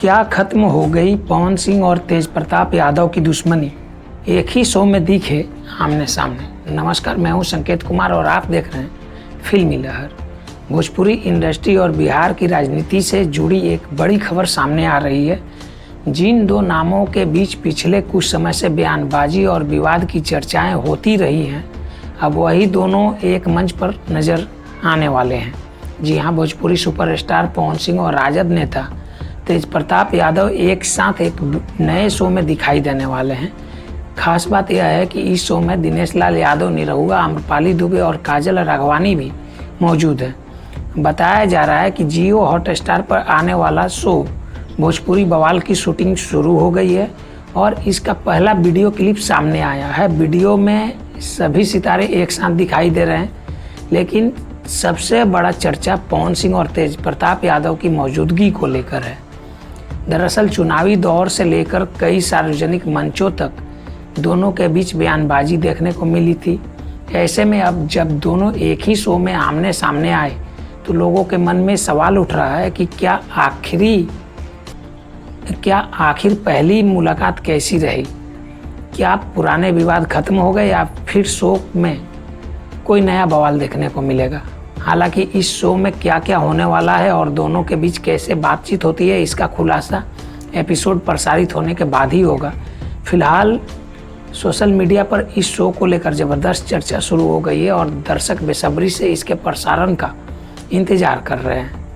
क्या खत्म हो गई पवन सिंह और तेज प्रताप यादव की दुश्मनी? एक ही शो में दिखे आमने सामने। नमस्कार, मैं हूं संकेत कुमार और आप देख रहे हैं फिल्मी लहर। भोजपुरी इंडस्ट्री और बिहार की राजनीति से जुड़ी एक बड़ी खबर सामने आ रही है। जिन दो नामों के बीच पिछले कुछ समय से बयानबाजी और विवाद की चर्चाएं होती रही हैं, अब वही दोनों एक मंच पर नजर आने वाले हैं। जी हाँ, भोजपुरी सुपरस्टार पवन सिंह और राजद नेता तेज प्रताप यादव एक साथ एक नए शो में दिखाई देने वाले हैं। खास बात यह है कि इस शो में दिनेश लाल यादव, निरहुआ, आम्रपाली दुबे और काजल राघवानी भी मौजूद है। बताया जा रहा है कि जियो हॉटस्टार पर आने वाला शो भोजपुरी बवाल की शूटिंग शुरू हो गई है और इसका पहला वीडियो क्लिप सामने आया है। वीडियो में सभी सितारे एक साथ दिखाई दे रहे हैं, लेकिन सबसे बड़ा चर्चा पवन सिंह और तेज प्रताप यादव की मौजूदगी को लेकर है। दरअसल चुनावी दौर से लेकर कई सार्वजनिक मंचों तक दोनों के बीच बयानबाजी देखने को मिली थी। ऐसे में अब जब दोनों एक ही शो में आमने सामने आए तो लोगों के मन में सवाल उठ रहा है कि क्या आखिर पहली मुलाकात कैसी रही? क्या पुराने विवाद खत्म हो गए या फिर शो में कोई नया बवाल देखने को मिलेगा? हालांकि इस शो में क्या क्या होने वाला है और दोनों के बीच कैसे बातचीत होती है, इसका खुलासा एपिसोड प्रसारित होने के बाद ही होगा। फिलहाल सोशल मीडिया पर इस शो को लेकर ज़बरदस्त चर्चा शुरू हो गई है और दर्शक बेसब्री से इसके प्रसारण का इंतज़ार कर रहे हैं।